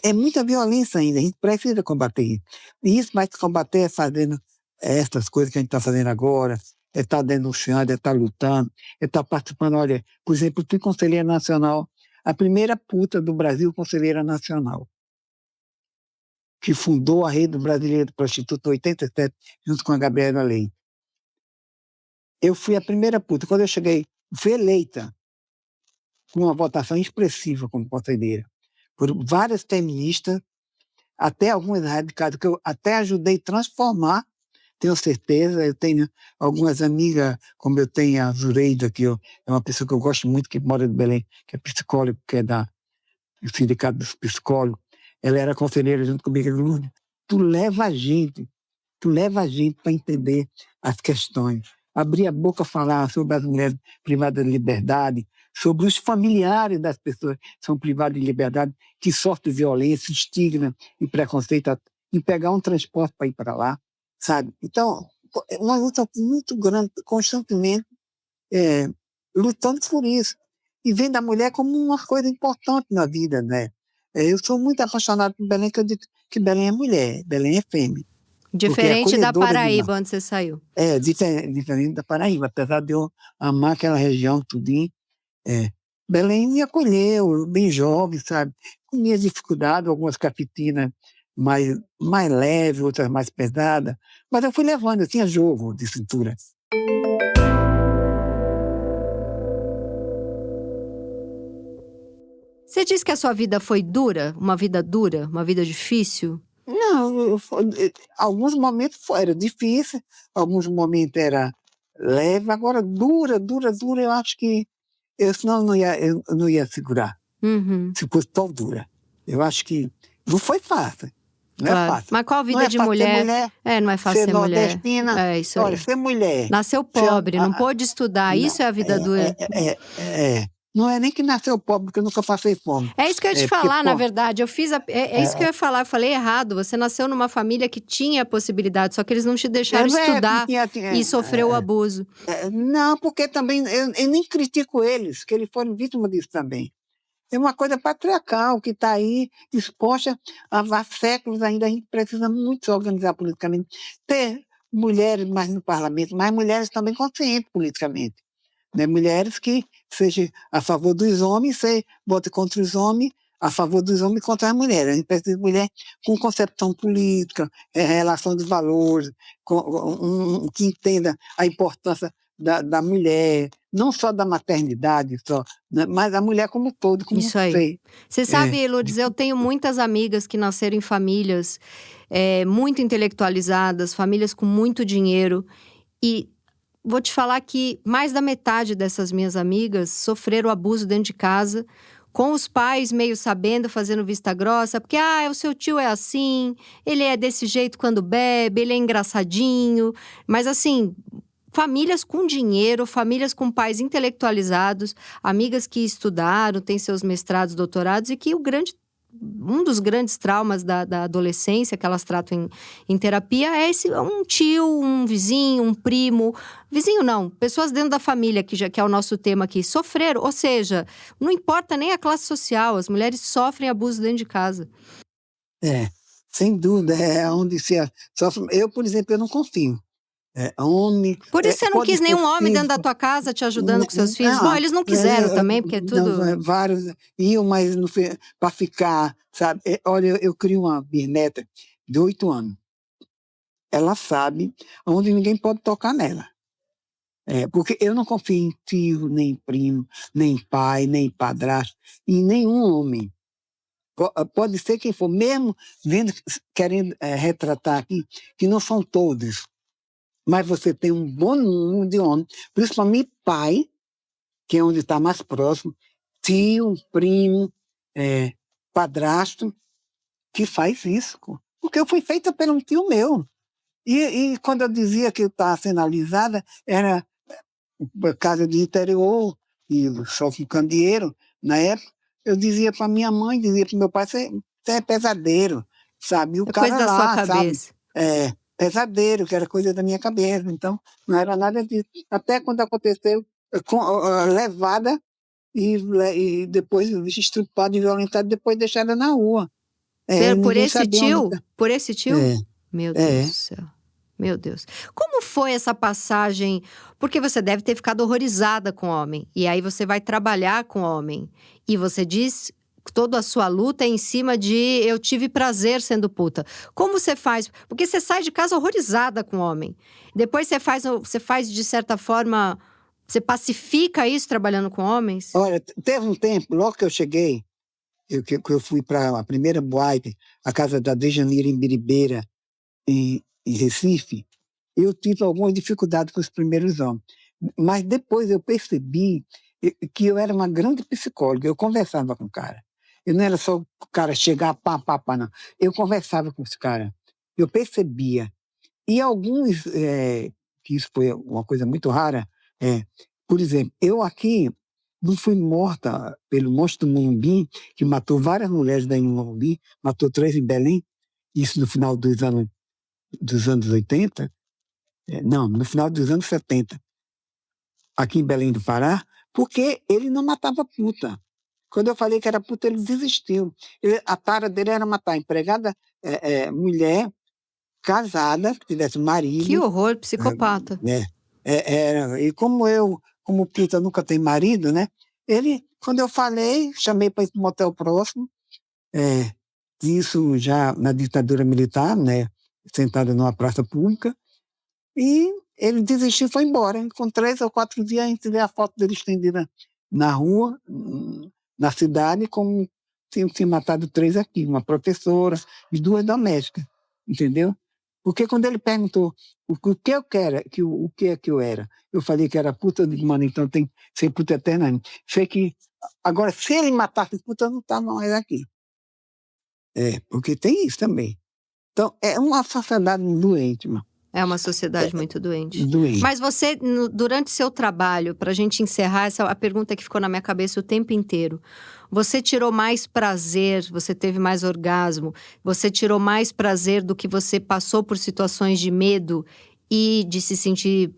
é muita violência ainda, a gente precisa combater isso. E isso vai se combater fazendo essas coisas que a gente está fazendo agora, estar denunciando, estar lutando, estar participando. Olha, por exemplo, eu fui conselheira nacional, a primeira puta do Brasil, conselheira nacional, que fundou a Rede Brasileira de Prostituta em 87, junto com a Gabriela Leite. Eu fui a primeira puta. Quando eu cheguei, fui eleita com uma votação expressiva como conselheira, por várias feministas, até algumas radicais, que eu até ajudei a transformar, tenho certeza. Eu tenho algumas amigas, como eu tenho a Zureida, que é uma pessoa que eu gosto muito, que mora de Belém, que é psicóloga, que é do Sindicato dos Psicólogos. Ela era conselheira junto comigo. Lourdes, tu leva a gente para entender as questões. Abrir a boca, falar sobre as mulheres privadas de liberdade, sobre os familiares das pessoas que são privadas de liberdade, que sofrem violência, estigma e preconceito, em pegar um transporte para ir para lá, sabe? Então, uma luta muito grande, constantemente lutando por isso. E vendo a mulher como uma coisa importante na vida, né? Eu sou muito apaixonado por Belém, que eu digo que Belém é mulher, Belém é fêmea. Diferente da Paraíba, onde você saiu. Diferente da Paraíba, apesar de eu amar aquela região tudinho. Belém me acolheu, bem jovem, sabe? Com minhas dificuldades, algumas capitinas mais leves, outras mais pesadas. Mas eu fui levando, eu tinha jogo de cintura. Você disse que a sua vida foi dura, uma vida difícil? Não, alguns momentos era difícil, alguns momentos era leve, agora dura, eu acho que senão eu não ia segurar, se fosse tão dura. Eu acho que não foi fácil, não é fácil. Mas qual vida de mulher? Não é fácil ser mulher. Nordestina, Isso aí. Olha, ser mulher. Nasceu pobre, não pôde estudar, isso é a vida dura. Não é nem que nasceu pobre, porque eu nunca passei fome. É isso que eu ia te falar, na verdade. Eu fiz isso que eu ia falar. Eu falei errado. Você nasceu numa família que tinha possibilidade, só que eles não te deixaram estudar e sofreu o abuso. Não, porque também eu nem critico eles, que eles foram vítimas disso também. É uma coisa patriarcal que está aí exposta há séculos ainda. A gente precisa muito se organizar politicamente. Ter mulheres mais no parlamento, mas mulheres também conscientes politicamente. Né? Mulheres que sejam a favor dos homens, votem contra os homens, a favor dos homens contra as mulheres. A gente precisa de mulher com concepção política, relação de valores, que entenda a importância da mulher, não só da maternidade, né? Mas a mulher como todo. Como isso aí. Você sabe, Lourdes, eu tenho muitas amigas que nasceram em famílias muito intelectualizadas, famílias com muito dinheiro, e vou te falar que mais da metade dessas minhas amigas sofreram abuso dentro de casa, com os pais meio sabendo, fazendo vista grossa, porque, o seu tio é assim, ele é desse jeito quando bebe, ele é engraçadinho. Mas, assim, famílias com dinheiro, famílias com pais intelectualizados, amigas que estudaram, têm seus mestrados, doutorados, e que um dos grandes traumas da adolescência que elas tratam em terapia é um tio, um vizinho, um primo. Vizinho não, pessoas dentro da família, que é o nosso tema aqui, sofreram. Ou seja, não importa nem a classe social, as mulheres sofrem abuso dentro de casa. Sem dúvida, é onde se sofre. Eu, por exemplo, eu não confio. Homem. Por isso você não Pode quis ser nenhum homem dentro da filho. tua casa te ajudando com seus filhos? Bom, eles não quiseram também, porque é tudo... Não, vários iam, mas para ficar, sabe? Olha, eu crio uma bisneta de 8 anos. Ela sabe onde ninguém pode tocar nela. Porque eu não confio em tio, nem primo, nem pai, nem padrasto, em nenhum homem. Pode ser quem for, mesmo querendo retratar aqui, que não são todos. Mas você tem um bom número de homens, principalmente pai, que é onde está mais próximo, tio, primo, padrasto, que faz isso. Porque eu fui feita por um tio meu. E quando eu dizia que eu estava sendo alisada, era casa de interior, e só com candeeiro, na época, eu dizia para minha mãe, dizia para meu pai, você é pesadeiro, sabe? E o cara coisa da lá, sua cabeça. sabe? Pesadeiro, que era coisa da minha cabeça, então não era nada disso. Até quando aconteceu, levada e depois estrupada e violentada, depois deixada na rua. Por Ninguém esse sabia onde... tio? Por esse tio? Meu Deus do céu. Meu Deus. Como foi essa passagem? Porque você deve ter ficado horrorizada com o homem. E aí você vai trabalhar com o homem. E você diz que toda a sua luta é em cima de eu tive prazer sendo puta. Como você faz? Porque você sai de casa horrorizada com o homem. Depois você faz de certa forma... Você pacifica isso trabalhando com homens? Olha, teve um tempo, logo que eu cheguei, que eu fui para a primeira boate, a casa da Dejanira em Biribeira, em Recife, eu tive algumas dificuldades com os primeiros homens. Mas depois eu percebi que eu era uma grande psicóloga. Eu conversava com o cara. Eu não era só o cara chegar, pá, não. Eu conversava com esse cara. Eu percebia. E alguns, que isso foi uma coisa muito rara, por exemplo, eu aqui não fui morta pelo monstro do Morumbi, que matou várias mulheres daí no Morumbi, matou 3 em Belém, isso no final dos anos 80, não, no final dos anos 70, aqui em Belém do Pará, porque ele não matava puta. Quando eu falei que era puta, ele desistiu. A tara dele era matar empregada, mulher, casada, que tivesse marido. Que horror, psicopata. E como puta nunca tem marido, né? Ele, quando eu falei, chamei para ir para um motel próximo, isso já na ditadura militar, né? Sentado numa praça pública, e ele desistiu e foi embora. Com 3 ou 4 dias, a gente vê a foto dele estendida na rua, na cidade, como tinha matado 3 aqui, uma professora e 2 domésticas, entendeu? Porque quando ele perguntou o que eu quero, o que é que eu era, eu falei que era puta, eu digo, mano, então tem que ser puta eternamente. Sei que, agora, se ele matasse puta, eu não estava mais aqui. Porque tem isso também. Então, é uma sociedade doente, mano. É uma sociedade muito doente. Doente. Mas você, durante seu trabalho, para a gente encerrar, essa a pergunta que ficou na minha cabeça o tempo inteiro. Você tirou mais prazer, você teve mais orgasmo, você tirou mais prazer do que você passou por situações de medo e de se sentir...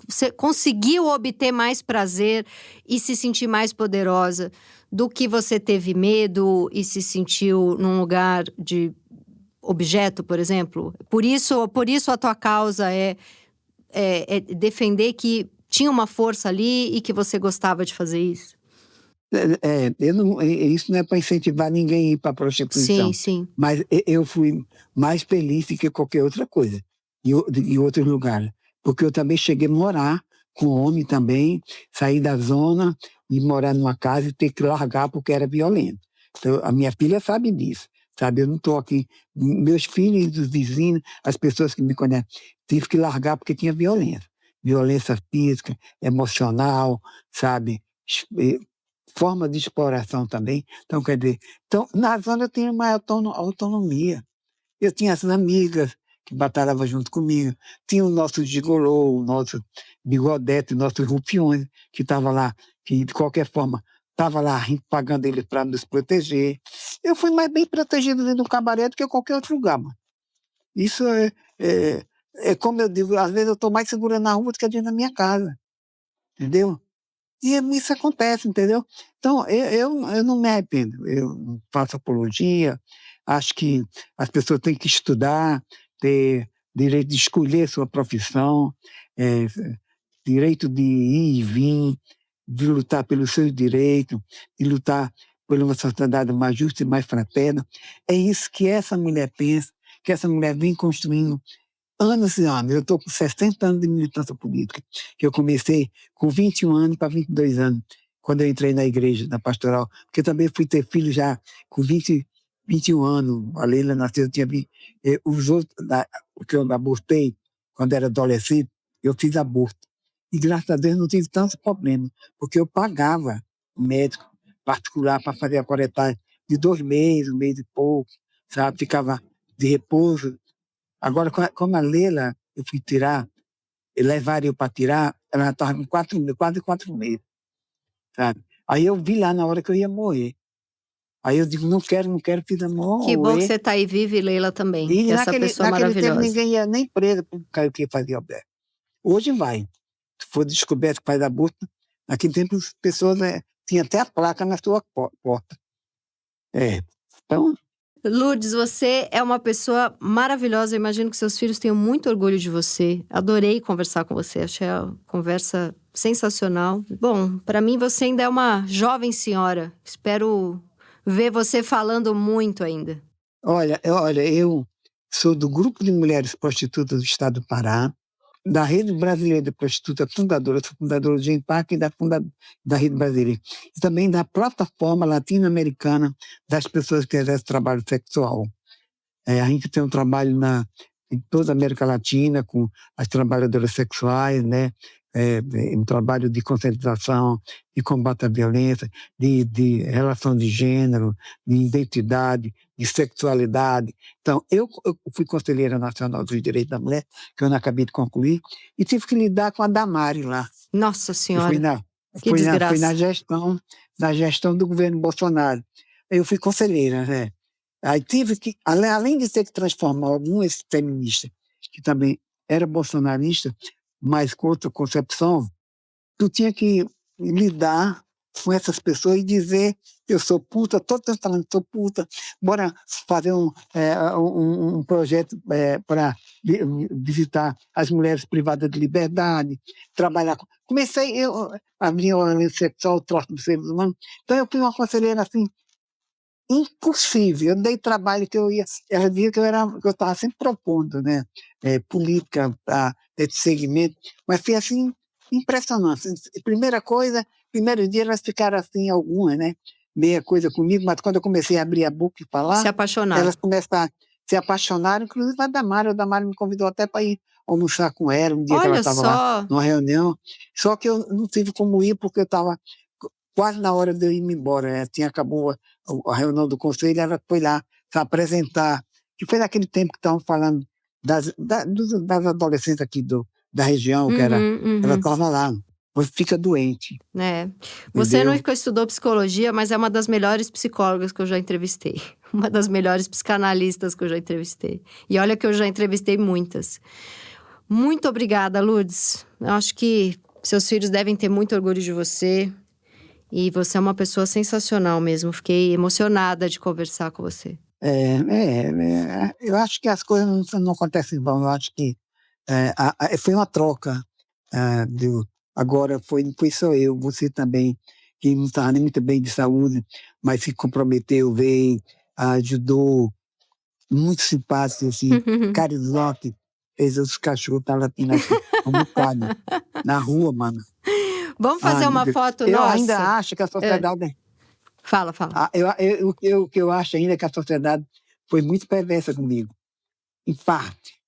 Você conseguiu obter mais prazer e se sentir mais poderosa do que você teve medo e se sentiu num lugar de... objeto, por exemplo? Por isso a tua causa é defender que tinha uma força ali e que você gostava de fazer isso? Isso não é para incentivar ninguém a ir para a prostituição. Sim. Mas eu fui mais feliz do que qualquer outra coisa, em outros lugares. Porque eu também cheguei a morar com homem também, sair da zona e morar numa casa e ter que largar porque era violento. Então, a minha filha sabe disso. Sabe, eu não estou aqui, meus filhos, os vizinhos, as pessoas que me conhecem, tive que largar porque tinha violência física, emocional, sabe, forma de exploração também. Então, quer dizer, na zona eu tinha mais autonomia. Eu tinha as amigas que batalhavam junto comigo, tinha o nosso gigolô, o nosso bigodete, os nossos rufiões, que estavam lá, que de qualquer forma estava lá pagando eles para nos proteger. Eu fui mais bem protegido dentro do cabaré do que qualquer outro lugar, mano. Isso é, é como eu digo, às vezes eu estou mais segura na rua do que dentro da minha casa, entendeu? E isso acontece, entendeu? Então, eu não me arrependo, eu não faço apologia, acho que as pessoas têm que estudar, ter direito de escolher sua profissão, eh, direito de ir e vir, de lutar pelos seus direitos, de lutar por uma sociedade mais justa e mais fraterna. É isso que essa mulher pensa, que essa mulher vem construindo anos e anos. Eu estou com 60 anos de militância política, que eu comecei com 21 anos para 22 anos, quando eu entrei na igreja, na pastoral, porque também fui ter filho já com 21 anos. A Leila nasceu, eu tinha os outros, que eu abortei quando era adolescente, eu fiz aborto. E graças a Deus não tive tantos problemas, porque eu pagava o médico particular para fazer a coletagem de 2 meses, 1 mês e pouco, sabe? Ficava de repouso. Agora, como a Leila, eu fui tirar, levaram eu para tirar, ela estava com quase 4 meses, sabe? Aí eu vi lá na hora que eu ia morrer. Aí eu digo, não quero, fiz a Que bom que morrer. você está aí viva e Leila também, E que essa pessoa naquele tempo maravilhosa. ninguém ia nem preso por causa que fazia Alberto. Hoje vai. Se for descoberto que faz aborto, naquele tempo as pessoas tinham até a placa na sua porta. Então, Lourdes, você é uma pessoa maravilhosa. Eu imagino que seus filhos tenham muito orgulho de você. Adorei conversar com você. Achei a conversa sensacional. Bom, para mim você ainda é uma jovem senhora. Espero ver você falando muito ainda. olha, eu sou do Grupo de Mulheres Prostitutas do Estado do Pará, da Rede Brasileira de Prostitutas, fundadora, sou fundadora do GEMPAC e da Rede Brasileira. E também da Plataforma Latino-Americana das Pessoas que Exercem Trabalho Sexual. A gente tem um trabalho em toda a América Latina com as trabalhadoras sexuais, né? Um trabalho de conscientização, de combate à violência, de relação de gênero, de identidade, de sexualidade. Então, eu fui conselheira nacional dos direitos da mulher, que eu não acabei de concluir, e tive que lidar com a Damares lá. Nossa Eu Senhora, que fui desgraça. na gestão do governo Bolsonaro. Eu fui conselheira, né? Aí tive que, além de ter que transformar algumas feministas, que também era bolsonarista, mas com outra concepção, tu tinha que lidar com essas pessoas e dizer: eu sou puta, todo mundo falando que sou puta, bora fazer um projeto para visitar as mulheres privadas de liberdade, trabalhar com... Comecei, eu abri uma organização sexual, o troço dos seres humanos, então eu fui uma conselheira assim, impossível. Eu dei trabalho que ela via que eu estava sempre propondo, né? Política para esse segmento, mas foi assim, impressionante. Primeiro dia elas ficaram assim, algumas, né? Meia coisa comigo, mas quando eu comecei a abrir a boca e falar, Se apaixonaram. elas começaram a se apaixonar, inclusive a Damara me convidou até para ir almoçar com ela, um dia que ela Olha estava lá só, numa reunião, só que eu não tive como ir porque eu estava quase na hora de eu ir embora, acabou a reunião do conselho, ela foi lá se apresentar, que foi naquele tempo que estavam falando das adolescentes aqui da região, que ela uhum. estava lá, você fica doente, Você entendeu? nunca estudou psicologia, mas é uma das melhores psicólogas que eu já entrevistei. Uma das melhores psicanalistas que eu já entrevistei. E olha que eu já entrevistei muitas. Muito obrigada, Lourdes. Eu acho que seus filhos devem ter muito orgulho de você. E você é uma pessoa sensacional mesmo. Fiquei emocionada de conversar com você. Eu acho que as coisas não acontecem em vão, eu acho que foi uma troca. Agora foi só eu, você também, que não estava nem muito bem de saúde, mas se comprometeu, veio, ajudou, muito simpático, assim, carizote, fez os cachorros estar latindo aqui, um bocado, na rua, mano. Vamos fazer Meu uma Deus. foto Eu nossa? ainda acho que a sociedade... Fala. O que eu acho ainda é que a sociedade foi muito perversa comigo, em parte.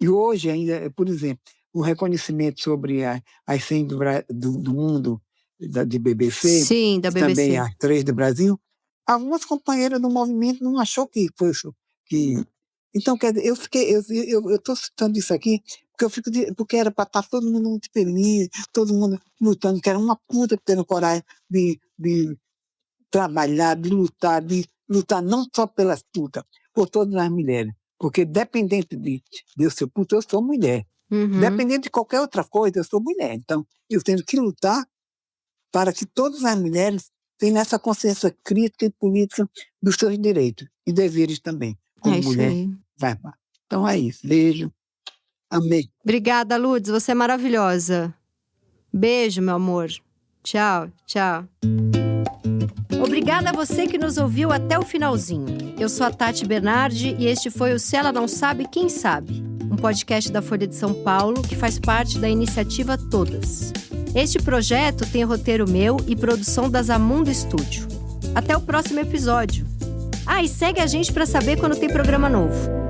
E hoje ainda, por exemplo, o reconhecimento sobre as 100 do mundo, de BBC, Sim, da BBC. também as 3 do Brasil, algumas companheiras do movimento não achou que foi que... Então, quer dizer, eu estou citando isso aqui porque era para estar todo mundo muito feliz, todo mundo lutando, que era uma puta tendo coragem de trabalhar, de lutar não só pelas putas, por todas as mulheres. Porque dependente de eu ser puta, eu sou mulher. Uhum. Dependente de qualquer outra coisa, eu sou mulher. Então, eu tenho que lutar para que todas as mulheres tenham essa consciência crítica e política dos seus direitos e deveres também, como isso mulher. aí. Então é isso. Beijo. Amei. Obrigada, Lourdes. Você é maravilhosa. Beijo, meu amor. Tchau, tchau. Obrigada a você que nos ouviu até o finalzinho. Eu sou a Tati Bernardi e este foi o Se Ela Não Sabe, Quem Sabe? Um podcast da Folha de São Paulo que faz parte da iniciativa Todas. Este projeto tem roteiro meu e produção da Zamundo Studio. Até o próximo episódio. E segue a gente para saber quando tem programa novo.